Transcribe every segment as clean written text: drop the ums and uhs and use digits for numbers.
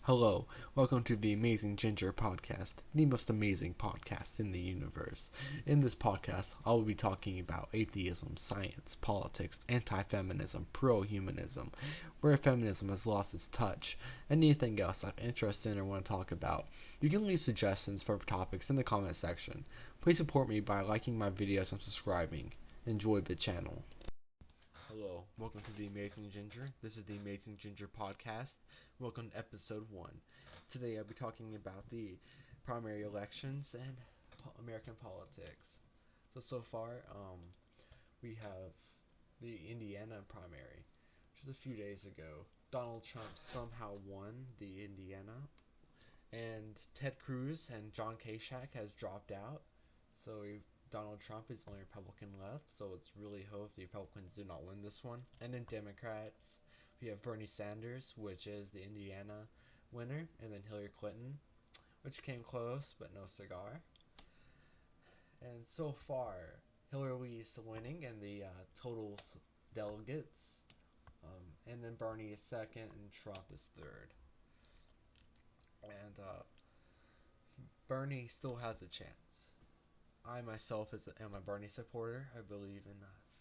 Hello, welcome to the Amazing Ginger podcast, the most amazing podcast in the universe. In this podcast, I will be talking about atheism, science, politics, anti feminism, pro humanism, where feminism has lost its touch, and anything else I'm interested in or want to talk about. You can leave suggestions for topics in the comment section. Please support me by liking my videos and subscribing. Enjoy the channel. Hello, welcome to the Amazing Ginger. This is the Amazing Ginger podcast. Welcome to episode 1. Today I'll be talking about the primary elections and American politics. So far, we have the Indiana primary, which was a few days ago. Donald Trump somehow won the Indiana, and Ted Cruz and John Kasich has dropped out. So Donald Trump is the only Republican left, so let's really hope the Republicans do not win this one. And in Democrats, we have Bernie Sanders, which is the Indiana winner, and then Hillary Clinton, which came close but no cigar. And so far, Hillary is winning in the total delegates, and then Bernie is second, and Trump is third. And Bernie still has a chance. I myself am a Bernie supporter. I believe in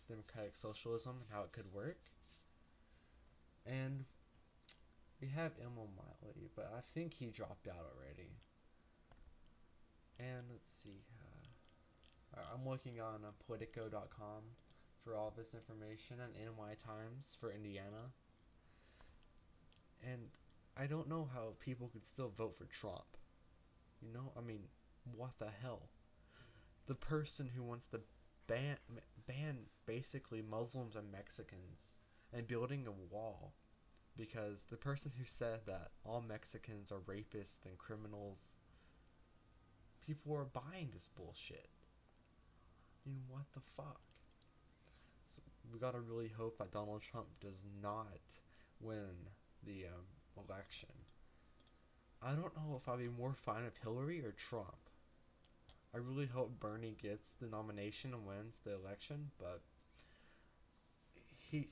democratic socialism and how it could work. And we have Emil Miley, but I think he dropped out already. And let's see. I'm looking on Politico.com for all this information and NY Times for Indiana. And I don't know how people could still vote for Trump. You know, I mean, what the hell? The person who wants to ban basically Muslims and Mexicans and building a wall, because the person who said that all Mexicans are rapists and criminals, people are buying this bullshit. I mean, what the fuck? So we gotta really hope that Donald Trump does not win the election. I don't know if I'd be more fan of Hillary or Trump. I really hope Bernie gets the nomination and wins the election, but he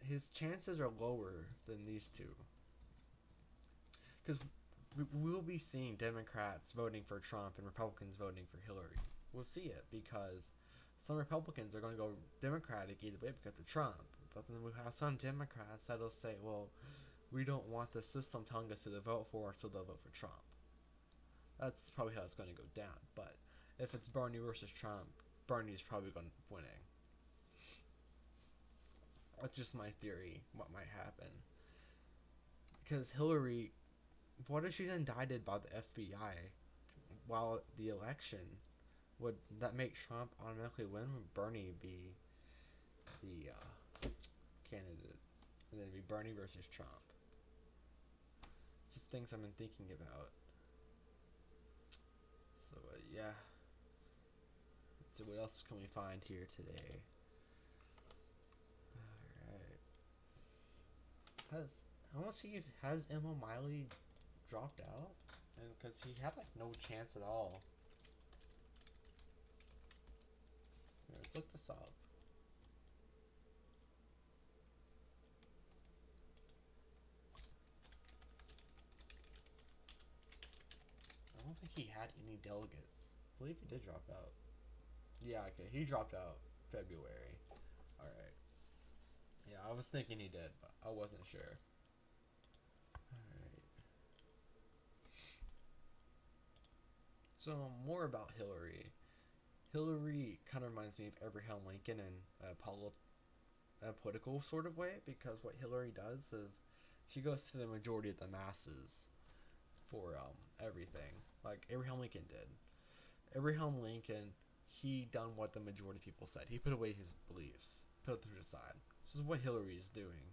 his chances are lower than these two. Because we will be seeing Democrats voting for Trump and Republicans voting for Hillary. We'll see it because some Republicans are going to go Democratic either way because of Trump. But then we have some Democrats that'll say, well, we don't want the system telling us who to vote for, so they'll vote for Trump. That's probably how it's going to go down. But if it's Bernie versus Trump, Bernie's probably going to winning. That's just my theory, what might happen. Because Hillary, what if she's indicted by the FBI while the election? Would that make Trump automatically win? Would Bernie be the candidate? And then it'd be Bernie versus Trump. It's just things I've been thinking about. So, yeah. Let's see, what else can we find here today? Alright. I want to see if has Emma Miley dropped out? And because he had like no chance at all. Here, let's look this up. I don't think he had any delegates. I believe he did drop out. Yeah, okay, he dropped out February. Alright. Yeah, I was thinking he did, but I wasn't sure. Alright. So, more about Hillary. Hillary kind of reminds me of Abraham Lincoln in a political sort of way, because what Hillary does is she goes to the majority of the masses for everything, like Abraham Lincoln did. Abraham Lincoln, he done what the majority of people said. He put away his beliefs, put it to the side. This is what Hillary is doing.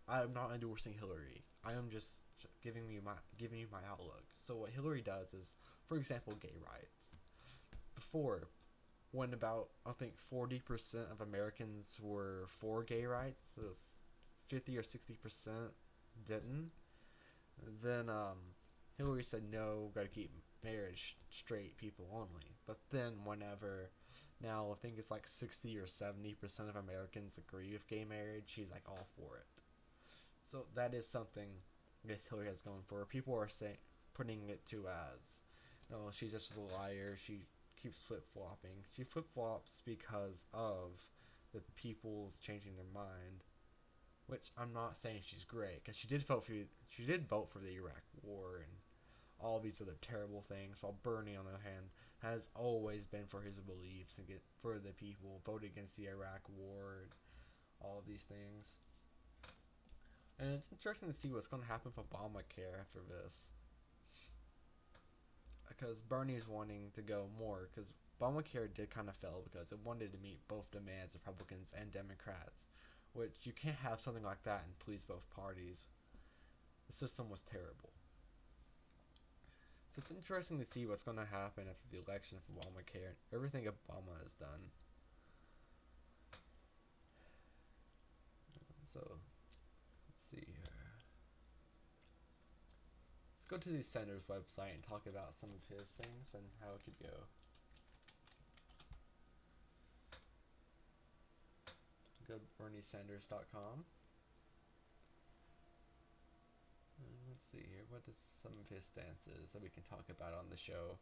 I am not endorsing Hillary. I am just giving you my outlook. So what Hillary does is, for example, gay rights. Before, when about I think 40% of Americans were for gay rights, so it was 50 or 60% didn't. Then Hillary said no, got to keep marriage straight people only. But then whenever now I think it's like 60 or 70% of Americans agree with gay marriage, she's like all for it. So that is something guess Hillary has going for her. People are saying, putting it to as, no, she's just a liar. She keeps flip flopping. She flip flops because of the people's changing their mind. Which I'm not saying she's great, because she did vote for the Iraq War and all these other terrible things. While Bernie, on the other hand, has always been for his beliefs and get for the people, voted against the Iraq War, and all of these things. And it's interesting to see what's going to happen with Obamacare after this, because Bernie is wanting to go more, because Obamacare did kind of fail because it wanted to meet both demands of Republicans and Democrats, which you can't have something like that and please both parties. The system was terrible. So it's interesting to see what's going to happen after the election for Obamacare and everything Obama has done. So, let's see here. Let's go to the senator's website and talk about some of his things and how it could go. Go to BernieSanders.com. Let's see here. What is some of his stances that we can talk about on the show?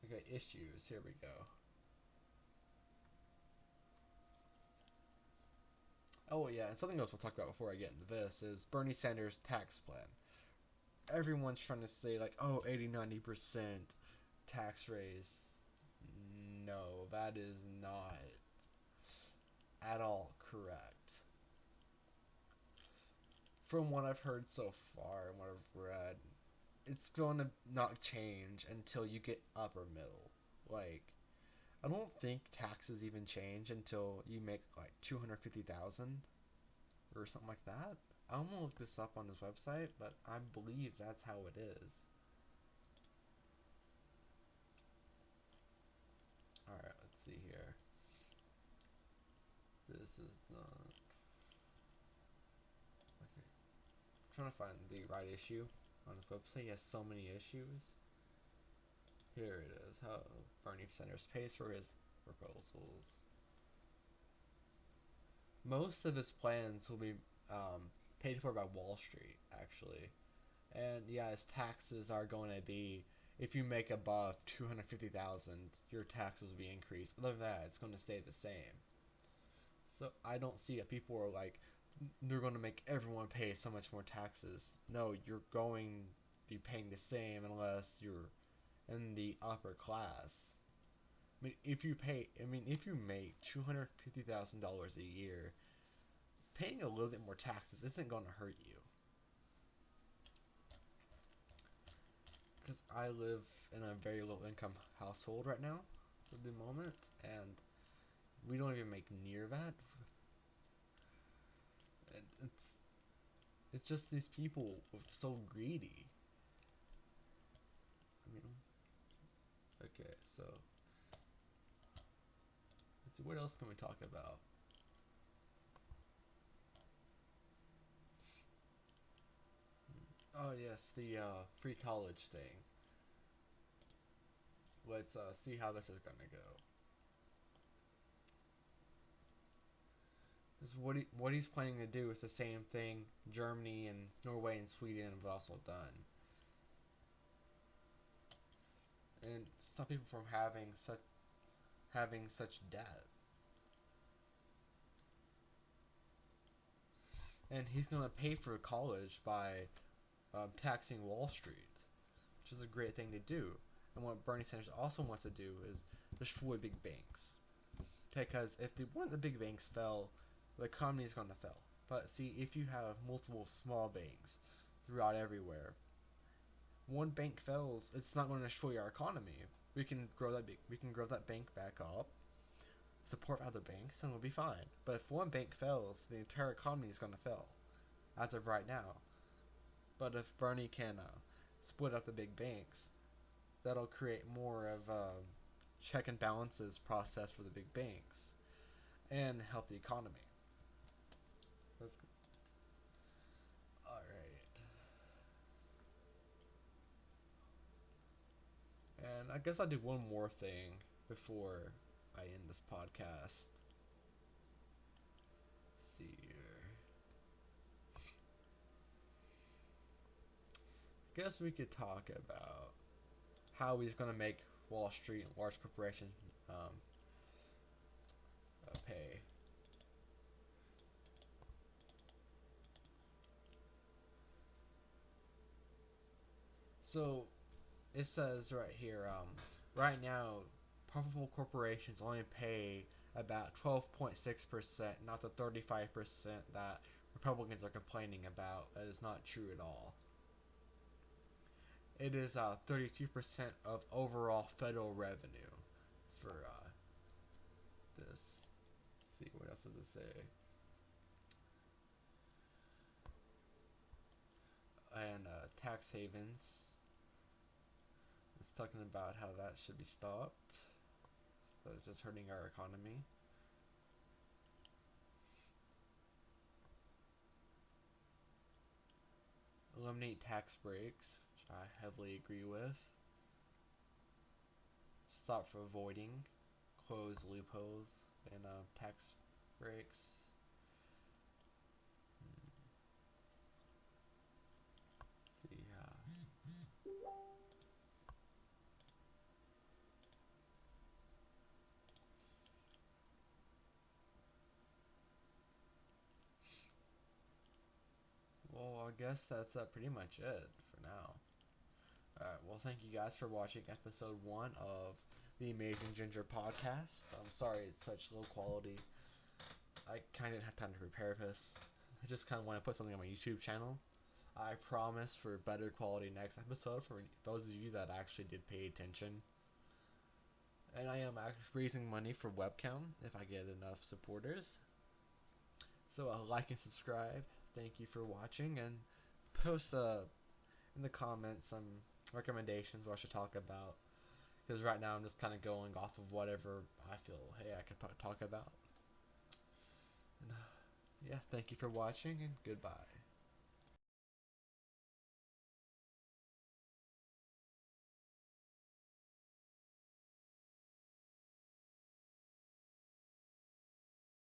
Okay, issues. Here we go. Oh yeah, and something else we'll talk about before I get into this is Bernie Sanders' tax plan. Everyone's trying to say like, oh, 80-90% tax raise. No, that is not at all correct. From what I've heard so far and what I've read, it's going to not change until you get upper middle. Like, I don't think taxes even change until you make like 250,000 or something like that. I'm gonna look this up on his website, but I believe that's how it is. Alright, let's see here. This is not. Okay. I'm trying to find the right issue on his website. He has so many issues. Here it is. How Bernie Sanders pays for his proposals. Most of his plans will be paid for by Wall Street, actually. And yeah, his taxes are going to be, if you make above 250,000, your taxes will be increased. Other than that, it's going to stay the same. So I don't see that people are like, they're going to make everyone pay so much more taxes. No, you're going to be paying the same unless you're in the upper class. If you make $250,000 a year, paying a little bit more taxes isn't going to hurt you. Because I live in a very low income household right now at the moment, and we don't even make near that. And it's just these people so greedy. I mean, okay, so let's see, what else can we talk about? Oh yes, the free college thing. Let's see how this is gonna go. This is what he's planning to do is the same thing Germany and Norway and Sweden have also done, and stop people from having such debt. And he's gonna pay for college by taxing Wall Street, which is a great thing to do. And what Bernie Sanders also wants to do is destroy big banks, because if one of the big banks fell, the economy is going to fail. But see, if you have multiple small banks throughout everywhere, one bank fails, it's not going to destroy our economy. We can grow that bank back up, support other banks, and we'll be fine. But if one bank fails, the entire economy is going to fail, as of right now. But if Bernie can split up the big banks, that'll create more of a check and balances process for the big banks and help the economy. That's good. All right. And I guess I'll do one more thing before I end this podcast. Let's see here. guess we could talk about how he's going to make Wall Street and large corporations pay. So it says right here, right now, profitable corporations only pay about 12.6%, not the 35% that Republicans are complaining about. That is not true at all. It is 32% of overall federal revenue for this. Let's see, what else does it say? And tax havens. It's talking about how that should be stopped. So that's just hurting our economy. Eliminate tax breaks, which I heavily agree with. Stop for avoiding. Close loopholes in tax breaks. Let's see. Well, I guess that's pretty much it for now. Alright, well, thank you guys for watching episode 1 of the Amazing Ginger podcast. I'm sorry it's such low quality. I kind of didn't have time to prepare this. I just kind of want to put something on my YouTube channel. I promise for better quality next episode for those of you that actually did pay attention. And I am actually raising money for webcam if I get enough supporters. So like and subscribe. Thank you for watching, and post in the comments some recommendations what I should talk about. Because right now I'm just kind of going off of whatever I feel, hey, I could talk about. And, yeah, thank you for watching, and goodbye.